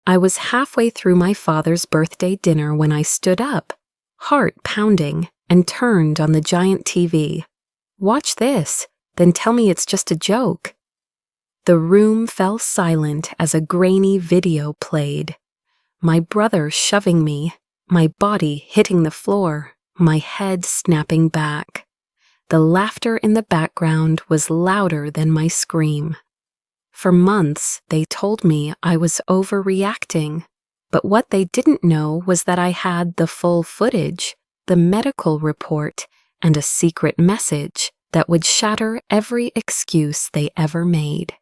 I was halfway through my father's birthday dinner when I stood up, heart pounding, and turned on the giant TV. "Watch this, then tell me it's just a joke." The room fell silent as a grainy video played. My brother shoving me, my body hitting the floor, my head snapping back. The laughter in the background was louder than my scream. For months, they told me I was overreacting, but what they didn't know was that I had the full footage, the medical report, and a secret message that would shatter every excuse they ever made.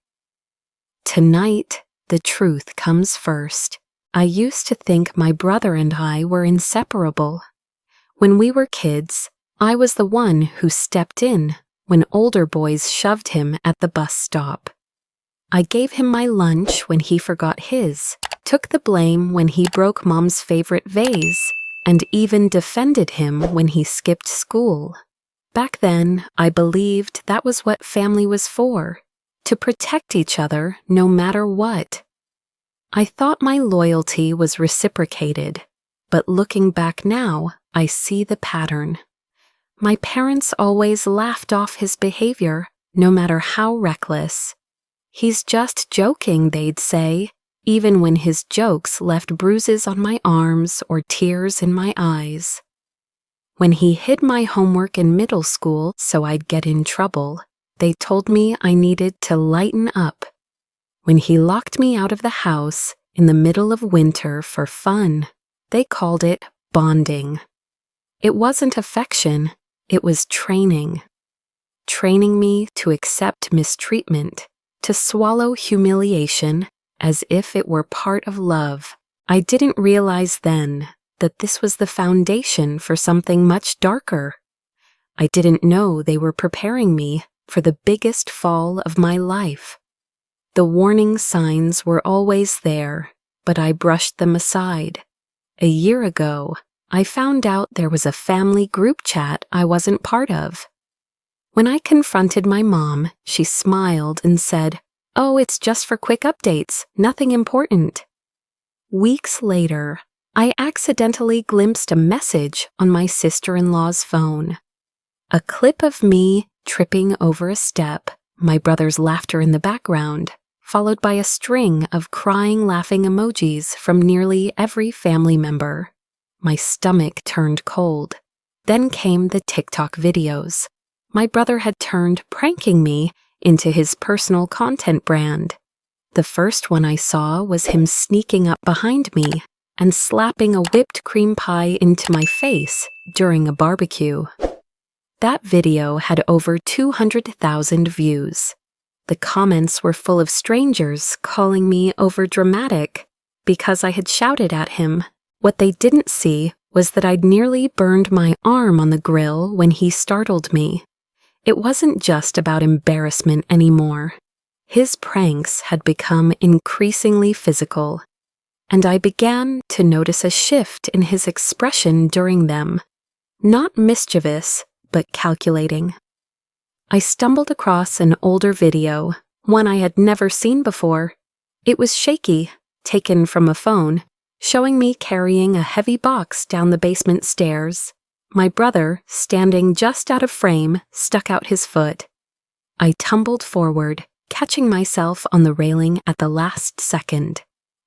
Tonight, the truth comes first. I used to think my brother and I were inseparable. When we were kids, I was the one who stepped in when older boys shoved him at the bus stop. I gave him my lunch when he forgot his, took the blame when he broke Mom's favorite vase, and even defended him when he skipped school. Back then, I believed that was what family was for, to protect each other no matter what. I thought my loyalty was reciprocated, but looking back now, I see the pattern. My parents always laughed off his behavior, no matter how reckless. "He's just joking," they'd say, even when his jokes left bruises on my arms or tears in my eyes. When he hid my homework in middle school so I'd get in trouble, they told me I needed to lighten up. When he locked me out of the house in the middle of winter for fun, they called it bonding. It wasn't affection, it was training. Training me to accept mistreatment, to swallow humiliation as if it were part of love. I didn't realize then that this was the foundation for something much darker. I didn't know they were preparing me for the biggest fall of my life. The warning signs were always there, but I brushed them aside. A year ago, I found out there was a family group chat I wasn't part of. When I confronted my mom, she smiled and said, "Oh, it's just for quick updates, nothing important." Weeks later, I accidentally glimpsed a message on my sister-in-law's phone. A clip of me tripping over a step, my brother's laughter in the background, followed by a string of crying, laughing emojis from nearly every family member. My stomach turned cold. Then came the TikTok videos. My brother had turned pranking me into his personal content brand. The first one I saw was him sneaking up behind me and slapping a whipped cream pie into my face during a barbecue. That video had over 200,000 views. The comments were full of strangers calling me overdramatic because I had shouted at him. What they didn't see was that I'd nearly burned my arm on the grill when he startled me. It wasn't just about embarrassment anymore. His pranks had become increasingly physical, and I began to notice a shift in his expression during them. Not mischievous, but calculating. I stumbled across an older video, one I had never seen before. It was shaky, taken from a phone, showing me carrying a heavy box down the basement stairs. My brother, standing just out of frame, stuck out his foot. I tumbled forward, catching myself on the railing at the last second.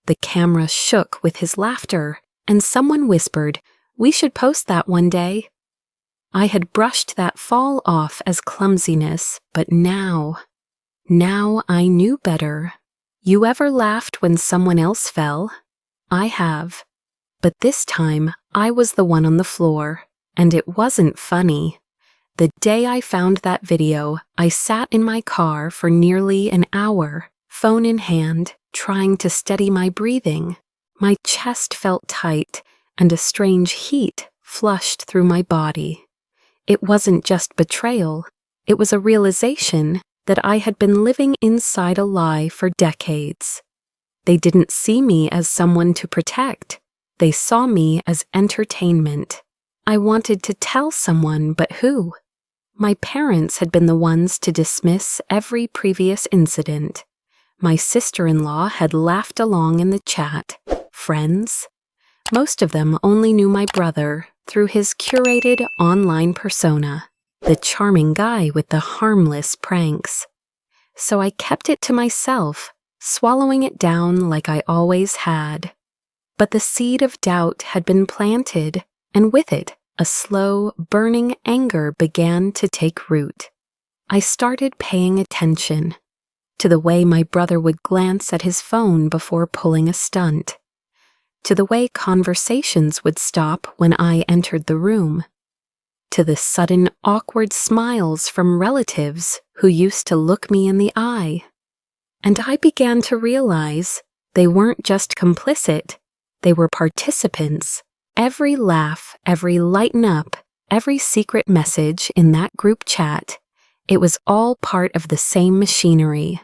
The camera shook with his laughter, and someone whispered, "We should post that one day." I had brushed that fall off as clumsiness, but now I knew better. You ever laughed when someone else fell? I have. But this time, I was the one on the floor, and it wasn't funny. The day I found that video, I sat in my car for nearly an hour, phone in hand, trying to steady my breathing. My chest felt tight, and a strange heat flushed through my body. It wasn't just betrayal, it was a realization that I had been living inside a lie for decades. They didn't see me as someone to protect. They saw me as entertainment. I wanted to tell someone, but who? My parents had been the ones to dismiss every previous incident. My sister-in-law had laughed along in the chat, friends. Most of them only knew my brother through his curated online persona, the charming guy with the harmless pranks. So I kept it to myself, swallowing it down like I always had. But the seed of doubt had been planted, and with it, a slow, burning anger began to take root. I started paying attention to the way my brother would glance at his phone before pulling a stunt, to the way conversations would stop when I entered the room, to the sudden awkward smiles from relatives who used to look me in the eye. And I began to realize they weren't just complicit, they were participants. Every laugh, every lighten up, every secret message in that group chat, it was all part of the same machinery.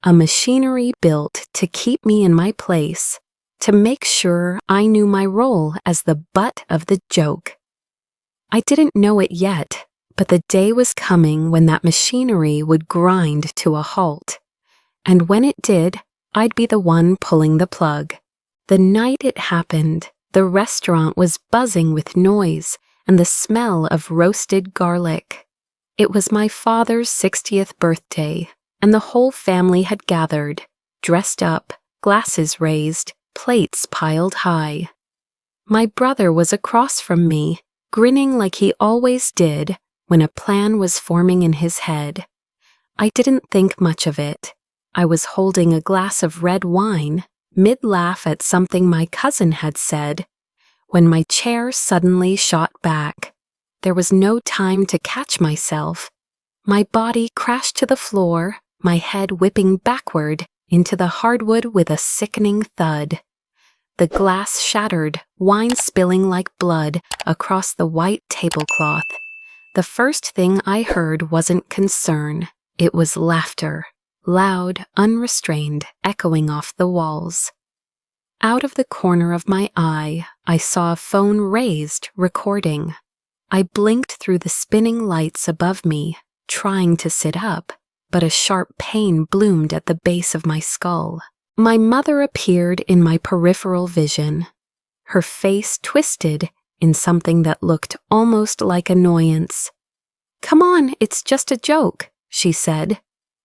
A machinery built to keep me in my place, to make sure I knew my role as the butt of the joke. I didn't know it yet, but the day was coming when that machinery would grind to a halt. And when it did, I'd be the one pulling the plug. The night it happened, the restaurant was buzzing with noise and the smell of roasted garlic. It was my father's 60th birthday, and the whole family had gathered, dressed up, glasses raised, plates piled high. My brother was across from me, grinning like he always did when a plan was forming in his head. I didn't think much of it. I was holding a glass of red wine, mid-laugh at something my cousin had said, when my chair suddenly shot back. There was no time to catch myself. My body crashed to the floor, my head whipping backward into the hardwood with a sickening thud. The glass shattered, wine spilling like blood across the white tablecloth. The first thing I heard wasn't concern, it was laughter. Loud, unrestrained, echoing off the walls. Out of the corner of my eye, I saw a phone raised, recording. I blinked through the spinning lights above me, trying to sit up, but a sharp pain bloomed at the base of my skull. My mother appeared in my peripheral vision. Her face twisted in something that looked almost like annoyance. "Come on, it's just a joke," she said.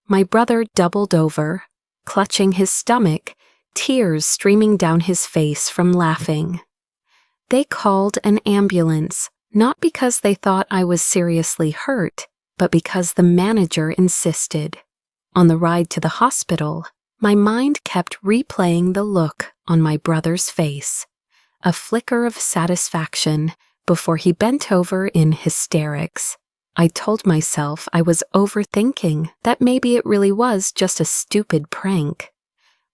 My brother doubled over, clutching his stomach, tears streaming down his face from laughing. They called an ambulance, not because they thought I was seriously hurt, but because the manager insisted. On the ride to the hospital, my mind kept replaying the look on my brother's face, a flicker of satisfaction before he bent over in hysterics. I told myself I was overthinking, that maybe it really was just a stupid prank.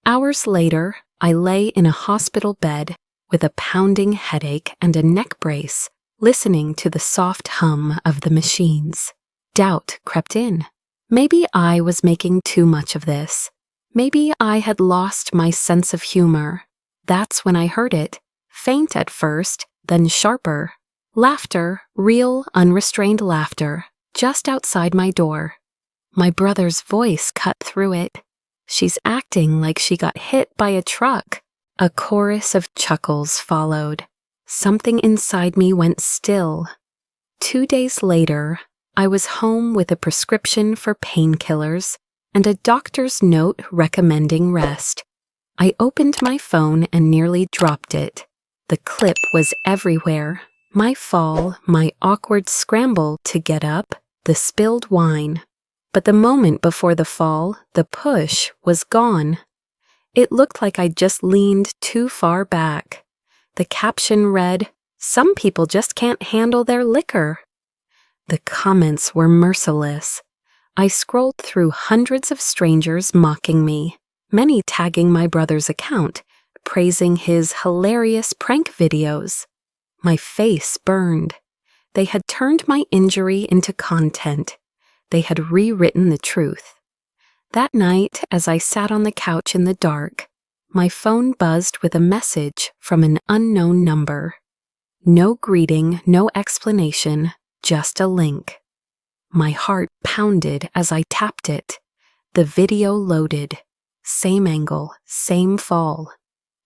Hours later, I lay in a hospital bed with a pounding headache and a neck brace, listening to the soft hum of the machines. Doubt crept in. Maybe I was making too much of this. Maybe I had lost my sense of humor. That's when I heard it, faint at first, then sharper. Laughter, real, unrestrained laughter, just outside my door. My brother's voice cut through it. "She's acting like she got hit by a truck." A chorus of chuckles followed. Something inside me went still. 2 days later, I was home with a prescription for painkillers and a doctor's note recommending rest. I opened my phone and nearly dropped it. The clip was everywhere. My fall, my awkward scramble to get up, the spilled wine. But the moment before the fall, the push was gone. It looked like I'd just leaned too far back. The caption read, "Some people just can't handle their liquor." The comments were merciless. I scrolled through hundreds of strangers mocking me, many tagging my brother's account, praising his hilarious prank videos. My face burned. They had turned my injury into content. They had rewritten the truth. That night, as I sat on the couch in the dark, my phone buzzed with a message from an unknown number. No greeting, no explanation, just a link. My heart pounded as I tapped it. The video loaded. Same angle, same fall.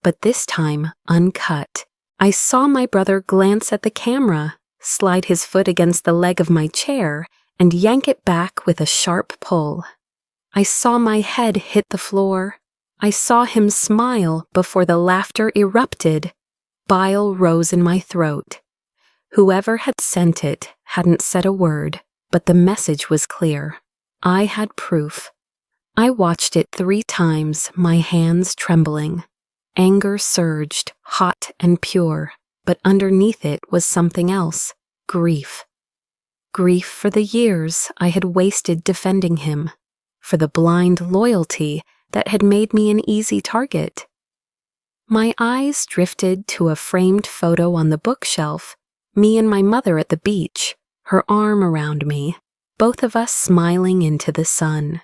but this time uncut. I saw my brother glance at the camera, slide his foot against the leg of my chair, and yank it back with a sharp pull. I saw my head hit the floor. I saw him smile before the laughter erupted. Bile rose in my throat. Whoever had sent it hadn't said a word, but the message was clear. I had proof. I watched it 3 times, my hands trembling. Anger surged, hot and pure, but underneath it was something else, grief. Grief for the years I had wasted defending him, for the blind loyalty that had made me an easy target. My eyes drifted to a framed photo on the bookshelf, me and my mother at the beach, her arm around me, both of us smiling into the sun.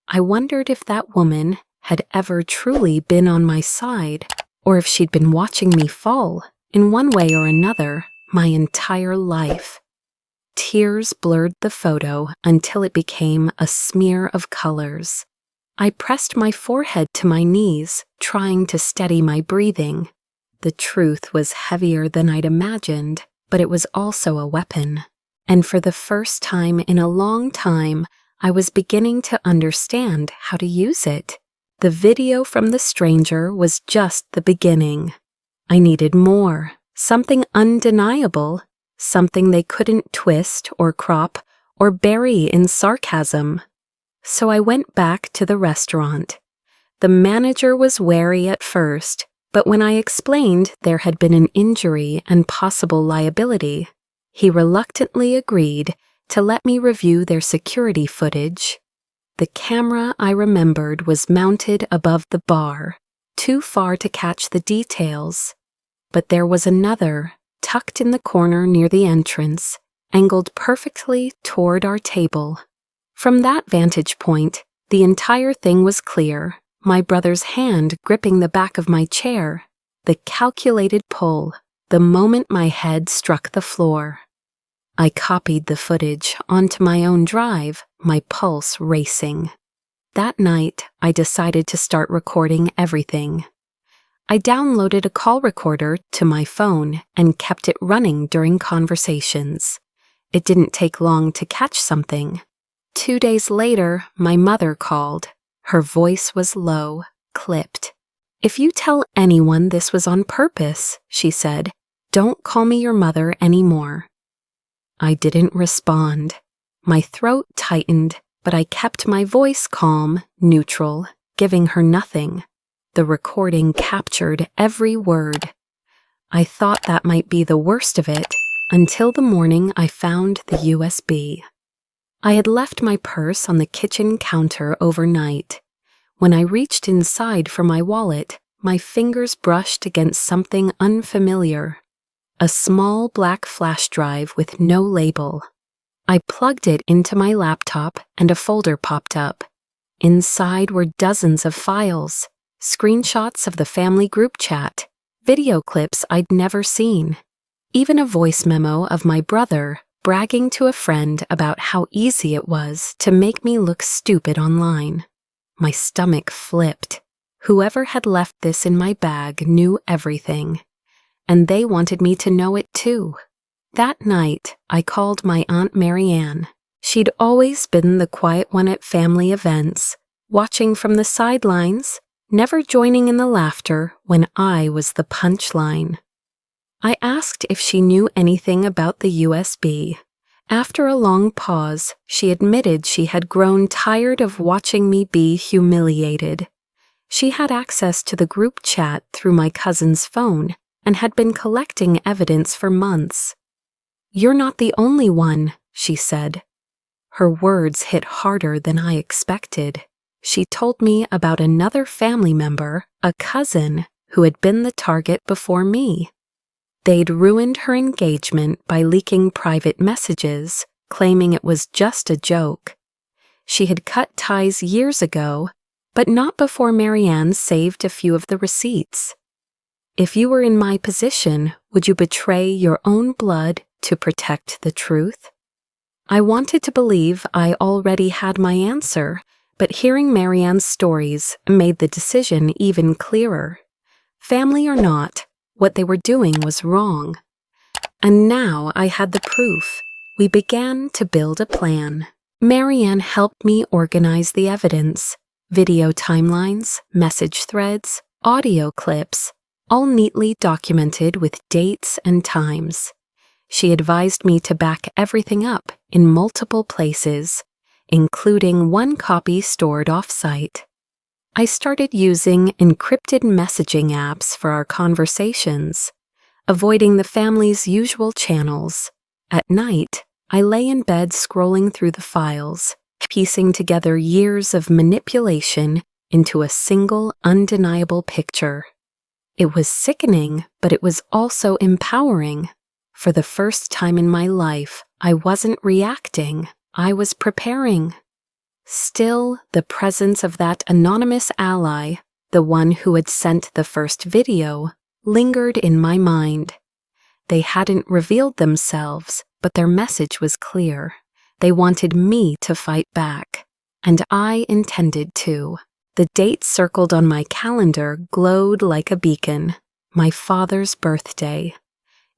I wondered if that woman had ever truly been on my side, or if she'd been watching me fall, in one way or another, my entire life. Tears blurred the photo until it became a smear of colors. I pressed my forehead to my knees, trying to steady my breathing. The truth was heavier than I'd imagined, but it was also a weapon. And for the first time in a long time, I was beginning to understand how to use it. The video from the stranger was just the beginning. I needed more, something undeniable, something they couldn't twist or crop or bury in sarcasm. So I went back to the restaurant. The manager was wary at first, but when I explained there had been an injury and possible liability, he reluctantly agreed to let me review their security footage. The camera I remembered was mounted above the bar, too far to catch the details. But there was another, tucked in the corner near the entrance, angled perfectly toward our table. From that vantage point, the entire thing was clear, my brother's hand gripping the back of my chair, the calculated pull, the moment my head struck the floor. I copied the footage onto my own drive, my pulse racing. That night, I decided to start recording everything. I downloaded a call recorder to my phone and kept it running during conversations. It didn't take long to catch something. 2 days later, my mother called. Her voice was low, clipped. "If you tell anyone this was on purpose," she said, "don't call me your mother anymore." I didn't respond. My throat tightened, but I kept my voice calm, neutral, giving her nothing. The recording captured every word. I thought that might be the worst of it, until the morning I found the USB. I had left my purse on the kitchen counter overnight. When I reached inside for my wallet, my fingers brushed against something unfamiliar. A small black flash drive with no label. I plugged it into my laptop and a folder popped up. Inside were dozens of files, screenshots of the family group chat, video clips I'd never seen, even a voice memo of my brother bragging to a friend about how easy it was to make me look stupid online. My stomach flipped. Whoever had left this in my bag knew everything. And they wanted me to know it too. That night, I called my Aunt Marianne. She'd always been the quiet one at family events, watching from the sidelines, never joining in the laughter when I was the punchline. I asked if she knew anything about the USB. After a long pause, she admitted she had grown tired of watching me be humiliated. She had access to the group chat through my cousin's phone, and had been collecting evidence for months. "You're not the only one," she said. Her words hit harder than I expected. She told me about another family member, a cousin, who had been the target before me. They'd ruined her engagement by leaking private messages, claiming it was just a joke. She had cut ties years ago, but not before Marianne saved a few of the receipts. If you were in my position, would you betray your own blood to protect the truth? I wanted to believe I already had my answer, but hearing Marianne's stories made the decision even clearer. Family or not, what they were doing was wrong. And now I had the proof. We began to build a plan. Marianne helped me organize the evidence. Video timelines, message threads, audio clips, all neatly documented with dates and times. She advised me to back everything up in multiple places, including one copy stored off-site. I started using encrypted messaging apps for our conversations, avoiding the family's usual channels. At night, I lay in bed scrolling through the files, piecing together years of manipulation into a single, undeniable picture. It was sickening, but it was also empowering. For the first time in my life, I wasn't reacting, I was preparing. Still, the presence of that anonymous ally, the one who had sent the first video, lingered in my mind. They hadn't revealed themselves, but their message was clear. They wanted me to fight back, and I intended to. The date circled on my calendar glowed like a beacon, my father's birthday.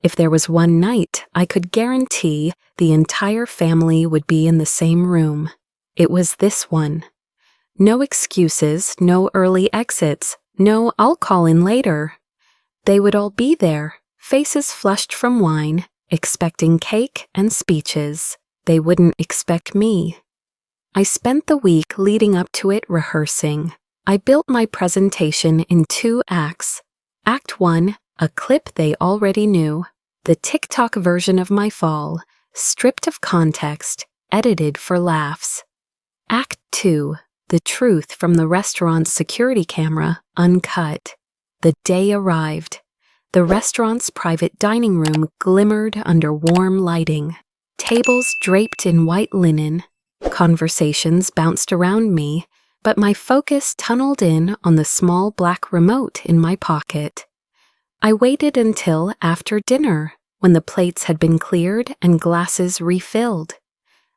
If there was one night I could guarantee the entire family would be in the same room, it was this one. No excuses, no early exits, no "I'll call in later." They would all be there, faces flushed from wine, expecting cake and speeches. They wouldn't expect me. I spent the week leading up to it rehearsing. I built my presentation in 2 acts. Act 1, a clip they already knew, the TikTok version of my fall, stripped of context, edited for laughs. Act 2, the truth from the restaurant's security camera, uncut. The day arrived. The restaurant's private dining room glimmered under warm lighting. Tables draped in white linen. Conversations bounced around me, but my focus tunneled in on the small black remote in my pocket. I waited until after dinner, when the plates had been cleared and glasses refilled.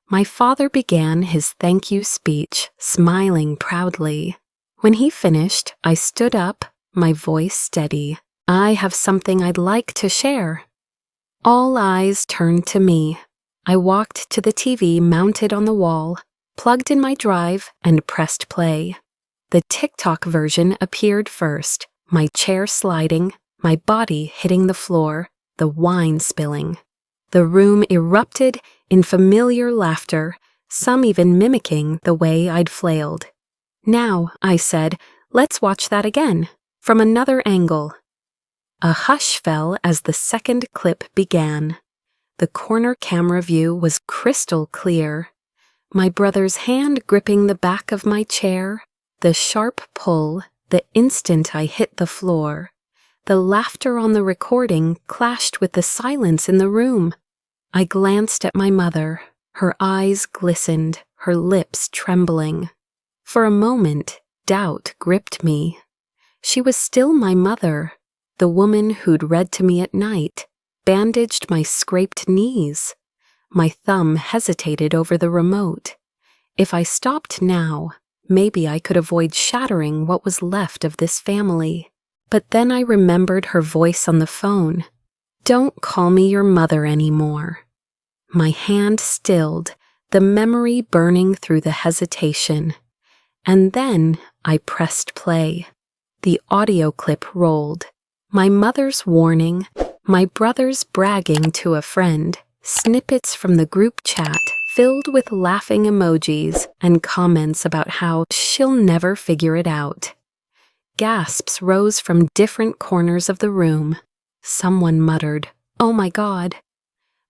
My father began his thank you speech, smiling proudly. When he finished, I stood up, my voice steady. "I have something I'd like to share." All eyes turned to me. I walked to the TV mounted on the wall, plugged in my drive, and pressed play. The TikTok version appeared first, my chair sliding, my body hitting the floor, the wine spilling. The room erupted in familiar laughter, some even mimicking the way I'd flailed. "Now," I said, "let's watch that again, from another angle." A hush fell as the second clip began. The corner camera view was crystal clear. My brother's hand gripping the back of my chair, the sharp pull, the instant I hit the floor. The laughter on the recording clashed with the silence in the room. I glanced at my mother. Her eyes glistened, her lips trembling. For a moment, doubt gripped me. She was still my mother, the woman who'd read to me at night, bandaged my scraped knees. My thumb hesitated over the remote. If I stopped now, maybe I could avoid shattering what was left of this family. But then I remembered her voice on the phone. "Don't call me your mother anymore." My hand stilled, the memory burning through the hesitation. And then I pressed play. The audio clip rolled. My mother's warning, my brother's bragging to a friend, snippets from the group chat filled with laughing emojis and comments about how she'll never figure it out. Gasps rose from different corners of the room. Someone muttered, "Oh my God."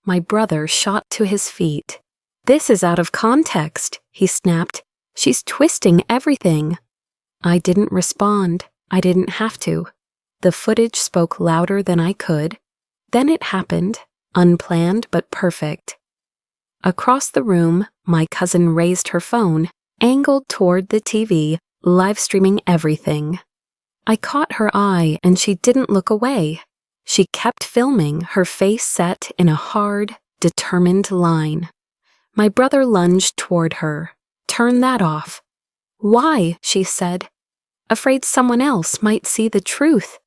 My brother shot to his feet. "This is out of context," he snapped. "She's twisting everything." I didn't respond. I didn't have to. The footage spoke louder than I could. Then it happened, unplanned but perfect. Across the room, my cousin raised her phone, angled toward the TV, live streaming everything. I caught her eye and she didn't look away. She kept filming, her face set in a hard, determined line. My brother lunged toward her. "Turn that off." "Why?" she said. "Afraid someone else might see the truth."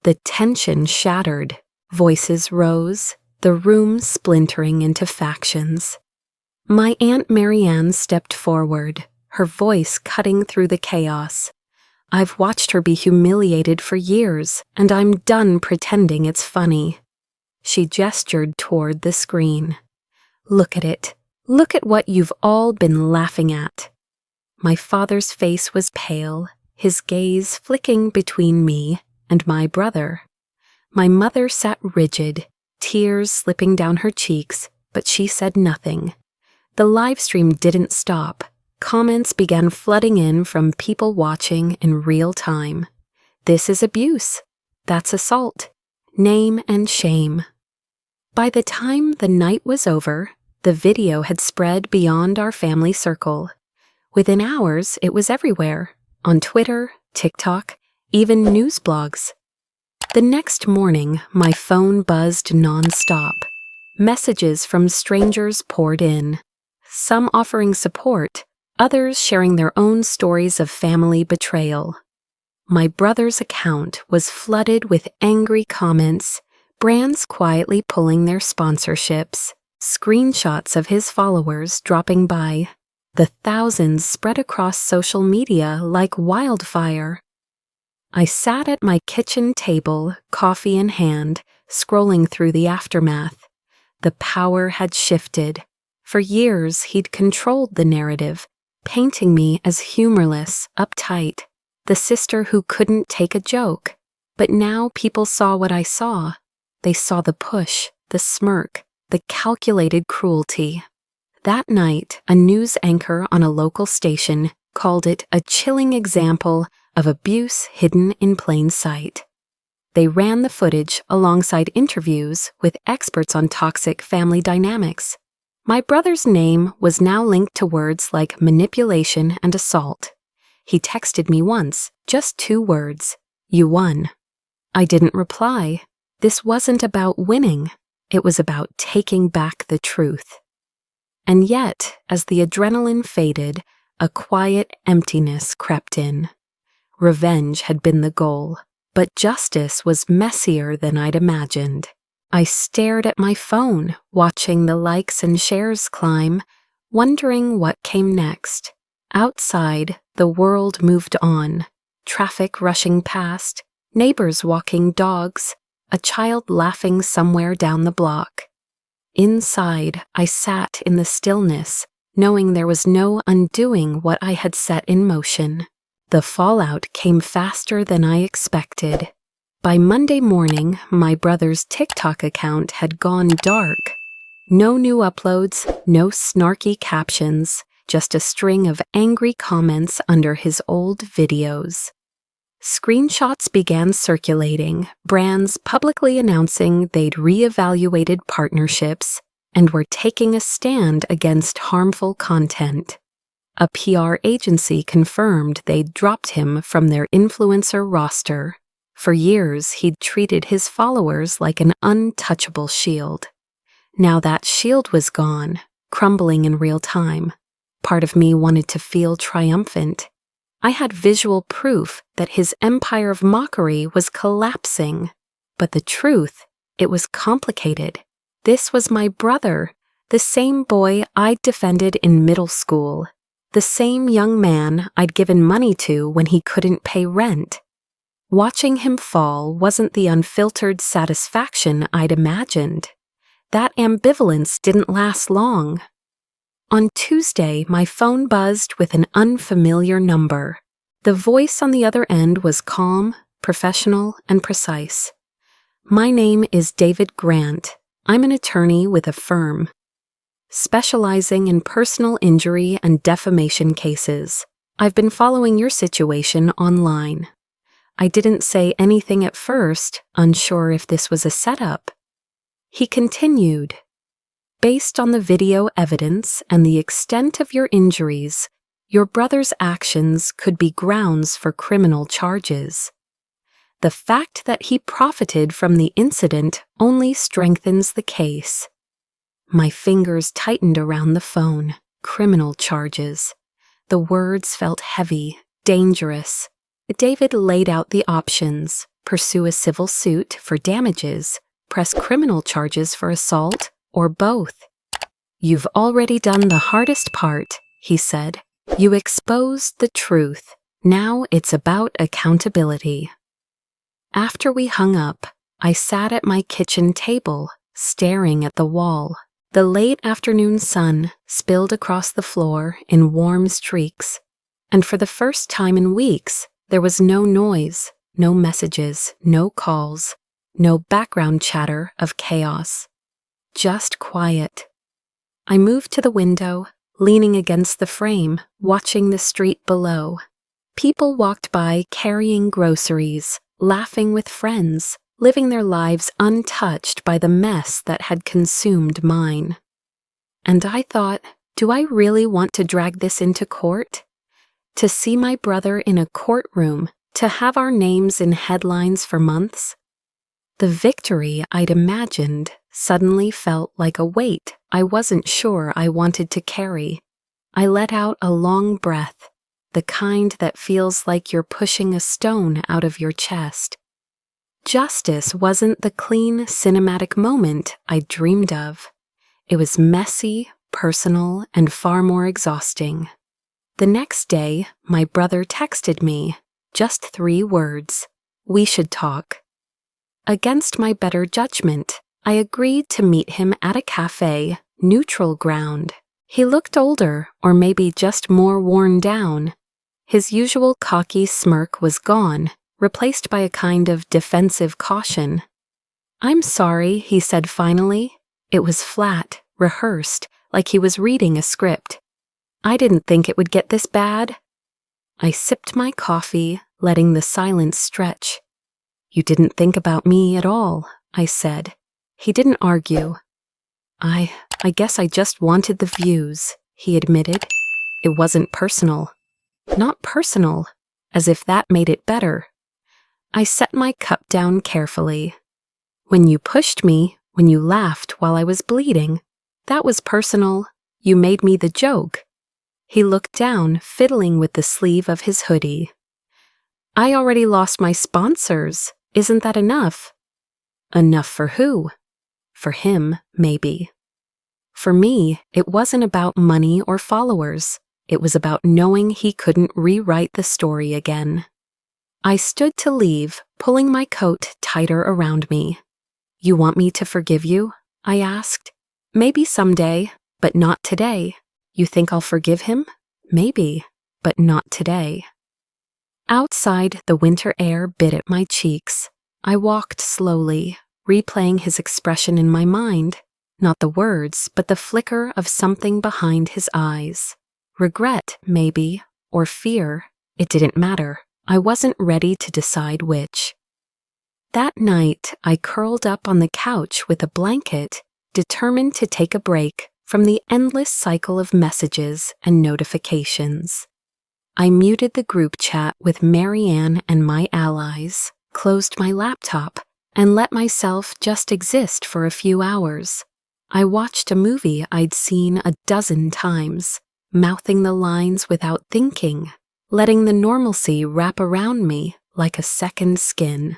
The tension shattered. Voices rose, the room splintering into factions. My Aunt Marianne stepped forward, her voice cutting through the chaos. I've watched her be humiliated for years, and I'm done pretending it's funny. She gestured toward the screen. Look at it. Look at what you've all been laughing at. My father's face was pale, his gaze flicking between me and my brother. My mother sat rigid, tears slipping down her cheeks, but she said nothing. The live stream didn't stop. Comments began flooding in from people watching in real time. This is abuse. That's assault. Name and shame. By the time the night was over, the video had spread beyond our family circle. Within hours, it was everywhere. On Twitter, TikTok, even news blogs. The next morning, my phone buzzed non-stop. Messages from strangers poured in. Some offering support, others sharing their own stories of family betrayal. My brother's account was flooded with angry comments, brands quietly pulling their sponsorships, screenshots of his followers dropping by. The thousands spread across social media like wildfire. I sat at my kitchen table, coffee in hand, scrolling through the aftermath. The power had shifted. For years, he'd controlled the narrative, painting me as humorless, uptight, the sister who couldn't take a joke. But now people saw what I saw. They saw the push, the smirk, the calculated cruelty. That night, a news anchor on a local station called it a chilling example of abuse hidden in plain sight. They ran the footage alongside interviews with experts on toxic family dynamics. My brother's name was now linked to words like manipulation and assault. He texted me once, just 2 words, "You won." I didn't reply. This wasn't about winning. It was about taking back the truth. And yet, as the adrenaline faded, a quiet emptiness crept in. Revenge had been the goal, but justice was messier than I'd imagined. I stared at my phone, watching the likes and shares climb, wondering what came next. Outside, the world moved on. Traffic rushing past, neighbors walking dogs, a child laughing somewhere down the block. Inside, I sat in the stillness, knowing there was no undoing what I had set in motion. The fallout came faster than I expected. By Monday morning, my brother's TikTok account had gone dark. No new uploads, no snarky captions, just a string of angry comments under his old videos. Screenshots began circulating, brands publicly announcing they'd reevaluated partnerships and were taking a stand against harmful content. A PR agency confirmed they'd dropped him from their influencer roster. For years, he'd treated his followers like an untouchable shield. Now that shield was gone, crumbling in real time. Part of me wanted to feel triumphant. I had visual proof that his empire of mockery was collapsing. But the truth, it was complicated. This was my brother, the same boy I'd defended in middle school, the same young man I'd given money to when he couldn't pay rent. Watching him fall wasn't the unfiltered satisfaction I'd imagined. That ambivalence didn't last long. On Tuesday, my phone buzzed with an unfamiliar number. The voice on the other end was calm, professional, and precise. "My name is David Grant. I'm an attorney with a firm, specializing in personal injury and defamation cases. I've been following your situation online." I didn't say anything at first, unsure if this was a setup. He continued, "Based on the video evidence and the extent of your injuries, your brother's actions could be grounds for criminal charges. The fact that he profited from the incident only strengthens the case." My fingers tightened around the phone. Criminal charges. The words felt heavy, dangerous. David laid out the options: pursue a civil suit for damages, press criminal charges for assault, or both. "You've already done the hardest part," he said. "You exposed the truth. Now it's about accountability." After we hung up, I sat at my kitchen table, staring at the wall. The late afternoon sun spilled across the floor in warm streaks, and for the first time in weeks, there was no noise, no messages, no calls, no background chatter of chaos. Just quiet. I moved to the window, leaning against the frame, watching the street below. People walked by carrying groceries, laughing with friends, living their lives untouched by the mess that had consumed mine. And I thought, do I really want to drag this into court? To see my brother in a courtroom, to have our names in headlines for months? The victory I'd imagined suddenly felt like a weight I wasn't sure I wanted to carry. I let out a long breath, the kind that feels like you're pushing a stone out of your chest. Justice wasn't the clean, cinematic moment I dreamed of. It was messy, personal, and far more exhausting. The next day, my brother texted me, just 3 words: "We should talk." Against my better judgment, I agreed to meet him at a cafe, neutral ground. He looked older, or maybe just more worn down. His usual cocky smirk was gone, replaced by a kind of defensive caution. "I'm sorry," he said finally. It was flat, rehearsed, like he was reading a script. "I didn't think it would get this bad." I sipped my coffee, letting the silence stretch. "You didn't think about me at all," I said. He didn't argue. I guess I just wanted the views," he admitted. "It wasn't personal." Not personal, as if that made it better. I set my cup down carefully. "When you pushed me, when you laughed while I was bleeding, that was personal. You made me the joke." He looked down, fiddling with the sleeve of his hoodie. "I already lost my sponsors. Isn't that enough?" "Enough for who?" "For him, maybe." For me, it wasn't about money or followers. It was about knowing he couldn't rewrite the story again. I stood to leave, pulling my coat tighter around me. "You want me to forgive you?" I asked. "Maybe someday, but not today." "You think I'll forgive him?" "Maybe, but not today." Outside, the winter air bit at my cheeks. I walked slowly, replaying his expression in my mind. Not the words, but the flicker of something behind his eyes. Regret, maybe, or fear. It didn't matter. I wasn't ready to decide which. That night, I curled up on the couch with a blanket, determined to take a break from the endless cycle of messages and notifications. I muted the group chat with Marianne and my allies, closed my laptop, and let myself just exist for a few hours. I watched a movie I'd seen a dozen times, mouthing the lines without thinking, letting the normalcy wrap around me like a second skin.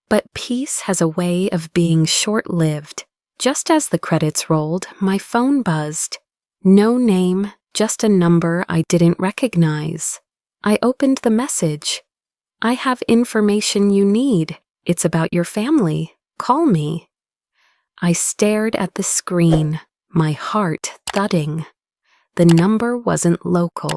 But peace has a way of being short-lived. Just as the credits rolled, my phone buzzed. No name, just a number I didn't recognize. I opened the message. "I have information you need. It's about your family. Call me." I stared at the screen, my heart thudding. The number wasn't local.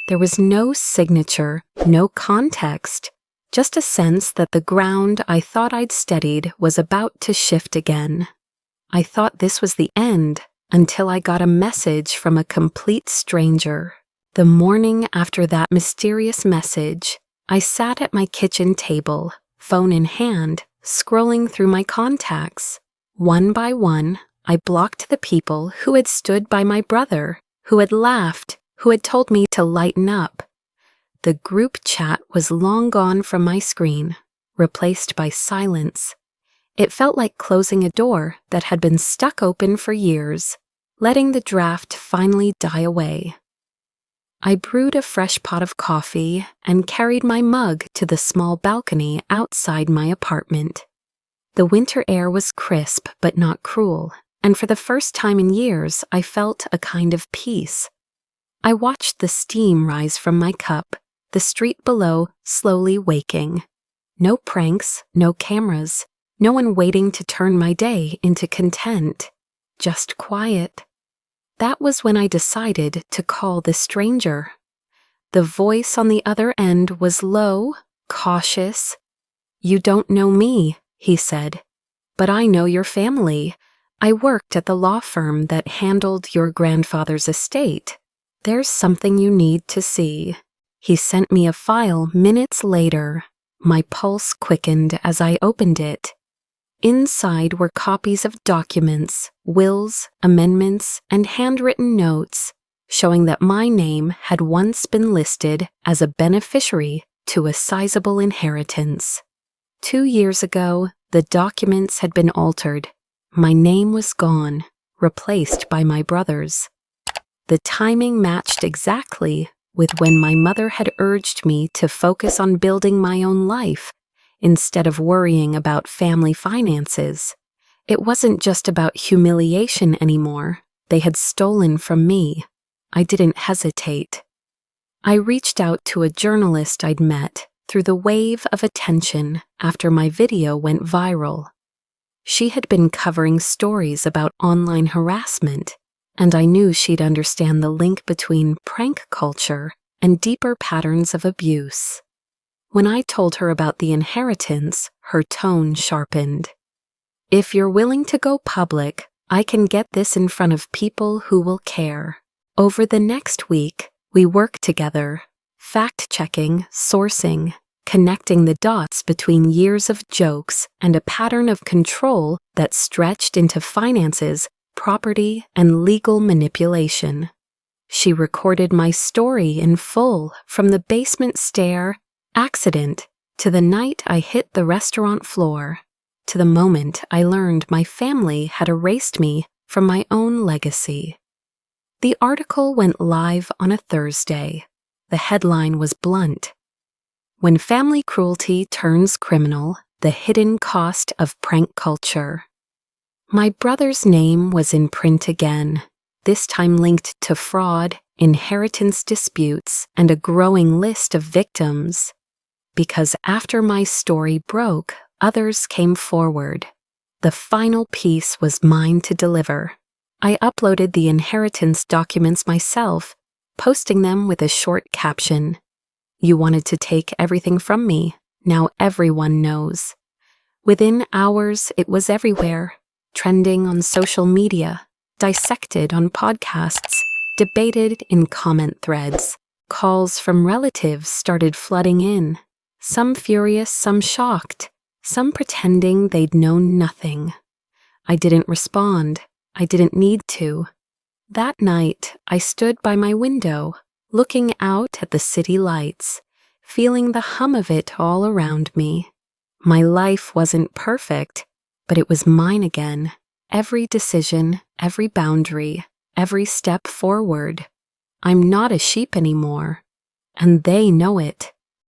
There was no signature, no context, just a sense that the ground I thought I'd steadied was about to shift again. I thought this was the end until I got a message from a complete stranger. The morning after that mysterious message, I sat at my kitchen table, phone in hand, scrolling through my contacts. One by one, I blocked the people who had stood by my brother, who had laughed, who had told me to lighten up. The group chat was long gone from my screen, replaced by silence. It felt like closing a door that had been stuck open for years, letting the draft finally die away. I brewed a fresh pot of coffee and carried my mug to the small balcony outside my apartment. The winter air was crisp but not cruel, and for the first time in years I felt a kind of peace. I watched the steam rise from my cup, the street below slowly waking. No pranks, no cameras, no one waiting to turn my day into content. Just quiet. That was when I decided to call the stranger. The voice on the other end was low, cautious. "You don't know me," he said, "but I know your family. I worked at the law firm that handled your grandfather's estate. There's something you need to see." He sent me a file minutes later. My pulse quickened as I opened it. Inside were copies of documents, wills, amendments, and handwritten notes showing that my name had once been listed as a beneficiary to a sizable inheritance. 2 years ago, the documents had been altered. My name was gone, replaced by my brother's. The timing matched exactly with when my mother had urged me to focus on building my own life instead of worrying about family finances. It wasn't just about humiliation anymore. They had stolen from me. I didn't hesitate. I reached out to a journalist I'd met through the wave of attention after my video went viral. She had been covering stories about online harassment, and I knew she'd understand the link between prank culture and deeper patterns of abuse. When I told her about the inheritance, her tone sharpened. "If you're willing to go public, I can get this in front of people who will care." Over the next week, we worked together, fact-checking, sourcing, connecting the dots between years of jokes and a pattern of control that stretched into finances, property, and legal manipulation. She recorded my story in full, from the basement stair accident to the night I hit the restaurant floor, to the moment I learned my family had erased me from my own legacy. The article went live on a Thursday. The headline was blunt: "When Family Cruelty Turns Criminal, the Hidden Cost of Prank Culture." My brother's name was in print again, this time linked to fraud, inheritance disputes, and a growing list of victims. Because after my story broke, others came forward. The final piece was mine to deliver. I uploaded the inheritance documents myself, posting them with a short caption: "You wanted to take everything from me. Now everyone knows." Within hours, it was everywhere, trending on social media, dissected on podcasts, debated in comment threads. Calls from relatives started flooding in. Some furious, some shocked, some pretending they'd known nothing. I didn't respond. I didn't need to. That night, I stood by my window, looking out at the city lights, feeling the hum of it all around me. My life wasn't perfect, but it was mine again. Every decision, every boundary, every step forward. I'm not a sheep anymore, and they know it.